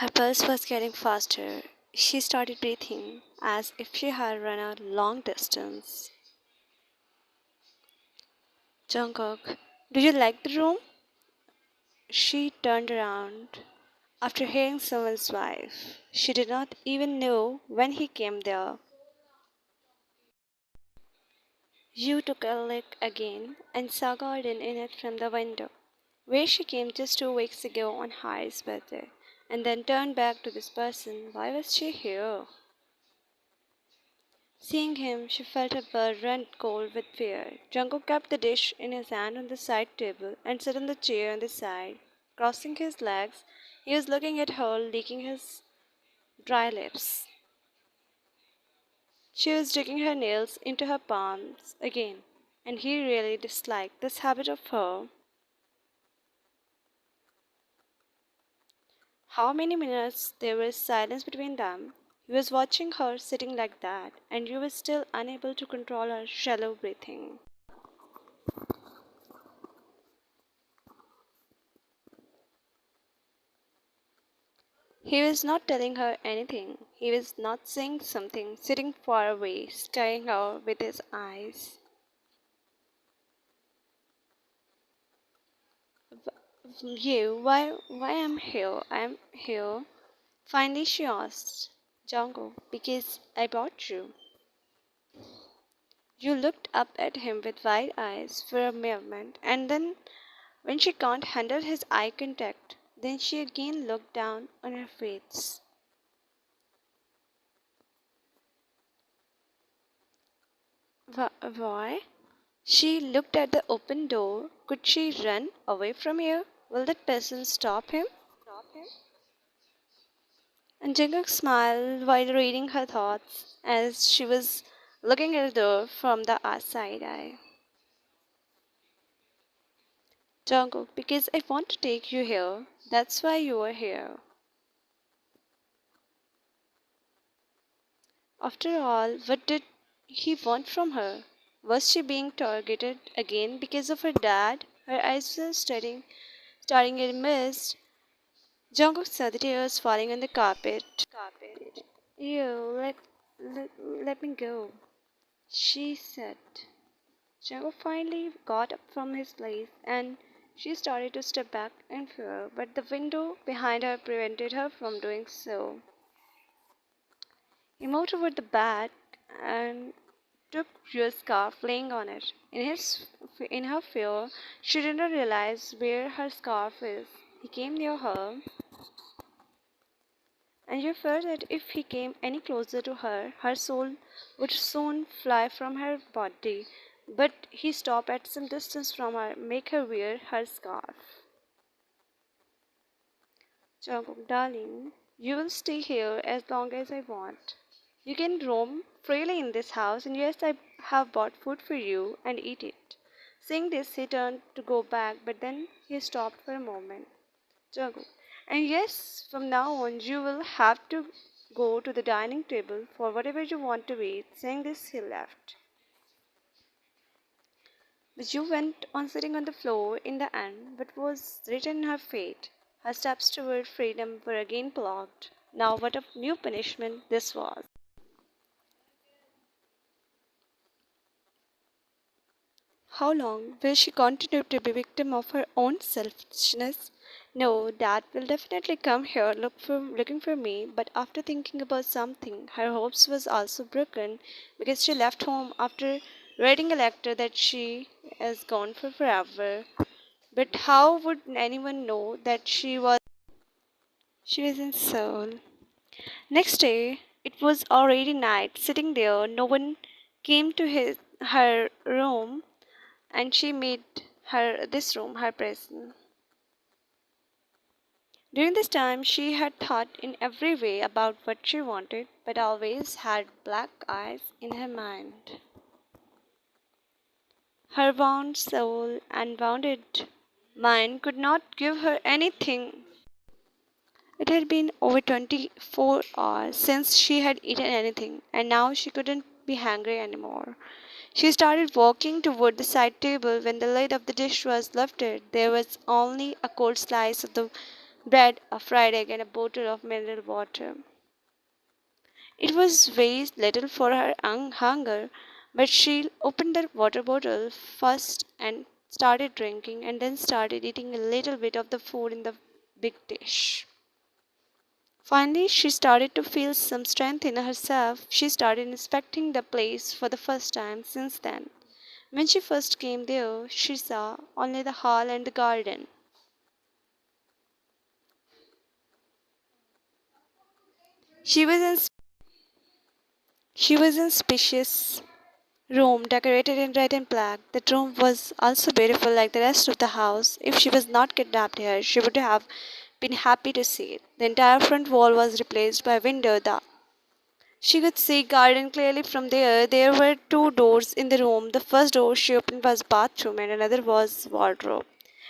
Her pulse was getting faster. She started breathing as if she had run a long distance. Jungkook, do you like the room? She turned around after hearing someone's wife. She did not even know when he came there. You took a look again and saw Gordon in it from the window, where she came just 2 weeks ago on Harry's birthday, and then turned back to this person. Why was she here? Seeing him, she felt her blood run cold with fear. Jungkook kept the dish in his hand on the side table and sat on the chair on the side. Crossing his legs, he was looking at her, licking his dry lips. She was digging her nails into her palms again, and he really disliked this habit of her. How many minutes there was silence between them. He was watching her sitting like that, and you were still unable to control her shallow breathing. He was not telling her anything. He was not saying something, sitting far away, staring her with his eyes. You, why I'm here? I'm here. Finally, she asked. Django, because I brought you. You looked up at him with wide eyes for a moment, and then, when she can't handle his eye contact, then she again looked down on her face. Why? She looked at the open door. Could she run away from here? Will that person stop him? And Jungkook smiled while reading her thoughts as she was looking at the door from the outside eye. Jungkook, because I want to take you here. That's why you are here. After all, what did he want from her? Was she being targeted again because of her dad? Her eyes were staring in mist. Jungkook saw the tears falling on the carpet. You let me go, she said. Jungkook finally got up from his place and she started to step back in fear, but the window behind her prevented her from doing so. He moved over the bed and took your scarf, laying on it. In her fear, she did not realize where her scarf is. He came near her, and you felt that if he came any closer to her, her soul would soon fly from her body. But he stopped at some distance from her, make her wear her scarf. Jungkook, darling, you will stay here as long as I want. You can roam freely in this house, and yes, I have bought food for you and eat it. Saying this, he turned to go back, but then he stopped for a moment. Jungkook, and yes, from now on, you will have to go to the dining table for whatever you want to eat. Saying this, he left. But you went on sitting on the floor in the end. What was written in her fate? Her steps toward freedom were again blocked. Now, what a new punishment this was! How long will she continue to be victim of her own selfishness? No, Dad will definitely come here looking for me, but after thinking about something, her hopes was also broken because she left home after writing a letter that she is gone for forever. But how would anyone know that she was in Seoul? Next day, it was already night. Sitting there, no one came to her room, and she made her this room her prison. During this time, she had thought in every way about what she wanted, but always had black eyes in her mind. Her bound soul and bounded mind could not give her anything. It had been over 24 hours since she had eaten anything, and now she couldn't be hungry anymore. She started walking toward the side table when the lid of the dish was lifted. There was only a cold slice of the bread, a fried egg, and a bottle of mineral water. It was very little for her hunger, but she opened the water bottle first and started drinking, and then started eating a little bit of the food in the big dish. Finally, she started to feel some strength in herself. She started inspecting the place for the first time since then. When she first came there, she saw only the hall and the garden. She was in she was in spacious room decorated in red and black. The room was also beautiful like the rest of the house. If she was not kidnapped here, she would have been happy to see it. The entire front wall was replaced by a window that she could see garden clearly from there. There were two doors in the room. The first door she opened was bathroom and another was wardrobe,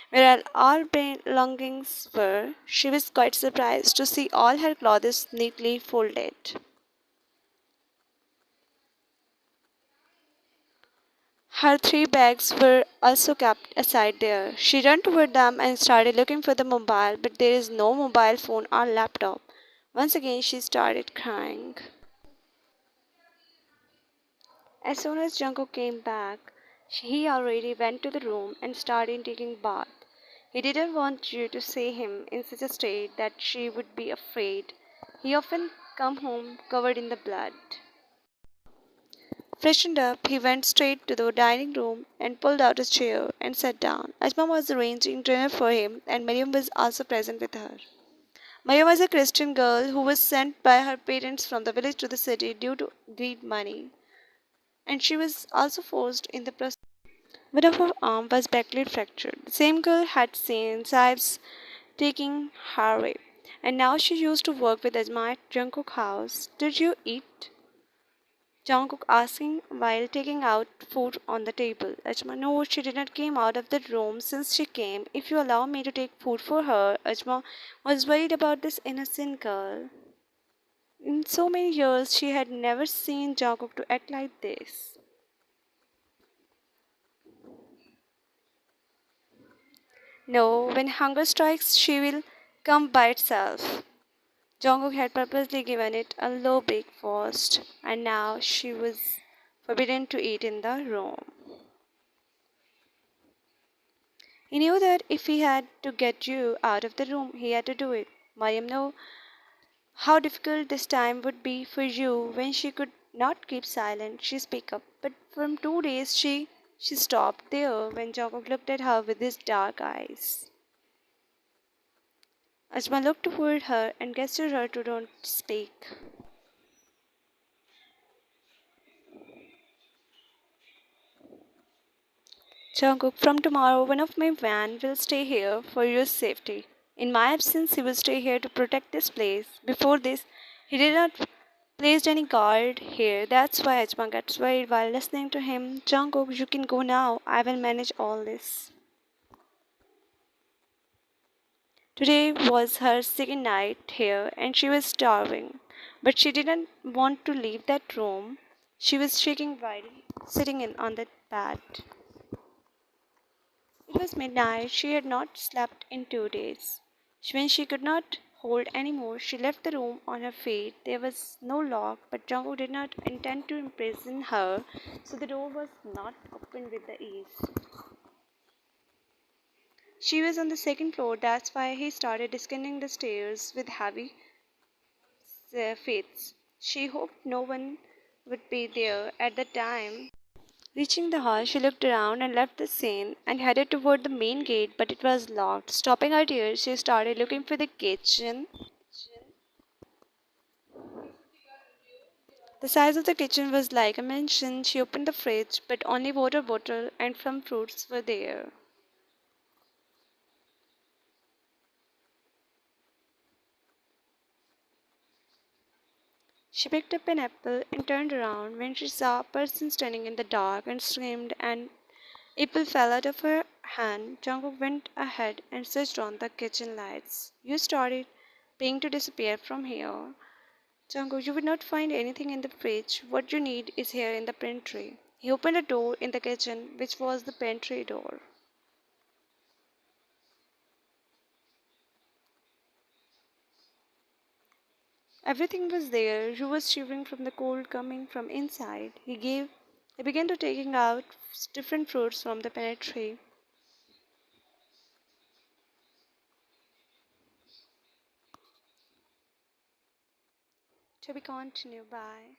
where all belongings were. She was quite surprised to see all her clothes neatly folded. Her three bags were also kept aside there. She ran toward them and started looking for the mobile, but there is no mobile phone or laptop. Once again, she started crying. As soon as Jungkook came back, he already went to the room and started taking bath. He didn't want you to see him in such a state that she would be afraid. He often come home covered in the blood. Freshened up, he went straight to the dining room and pulled out a chair and sat down. Ajma was arranging dinner for him, and Miriam was also present with her. Miriam was a Christian girl who was sent by her parents from the village to the city due to greed money, and she was also forced in the process. One of her arm was badly fractured. The same girl had seen Saib's taking her away, and now she used to work with Ajma at Jungkook's house. Did you eat? Jungkook asking while taking out food on the table. Ajma, no, she did not came out of the room since she came. If you allow me to take food for her, Ajma was worried about this innocent girl. In so many years, she had never seen Jungkook to act like this. No, when hunger strikes, she will come by itself. Jungkook had purposely given it a low breakfast, and now she was forbidden to eat in the room. He knew that if he had to get you out of the room, he had to do it. Mariam knew how difficult this time would be for you when she could not keep silent. She spoke up, but from 2 days she stopped there when Jungkook looked at her with his dark eyes. Ajma looked toward her and gestured her to don't speak. Jungkook, from tomorrow, one of my van will stay here for your safety. In my absence, he will stay here to protect this place. Before this, he did not placed any guard here. That's why Ajma gets worried while listening to him. Jungkook, you can go now. I will manage all this. Today was her second night here and she was starving. But she didn't want to leave that room. She was shaking while sitting on the bed. It was midnight. She had not slept in 2 days. When she could not hold any more, she left the room on her feet. There was no lock, but Jungkook did not intend to imprison her, so the door was not opened with the ease. She was on the second floor, that's why he started descending the stairs with heavy feet. She hoped no one would be there at the time. Reaching the hall, she looked around and left the scene and headed toward the main gate, but it was locked. Stopping her tears, she started looking for the kitchen. The size of the kitchen was like a mansion. She opened the fridge, but only water bottle and some fruits were there. She picked up an apple and turned around when she saw a person standing in the dark and screamed and apple fell out of her hand. Jungkook went ahead and switched on the kitchen lights. You started paying to disappear from here. Jungkook, you would not find anything in the fridge. What you need is here in the pantry. He opened a door in the kitchen, which was the pantry door. Everything was there. Ru was shivering from the cold coming from inside. He began to taking out different fruits from the peanut tree. To be continued. Bye.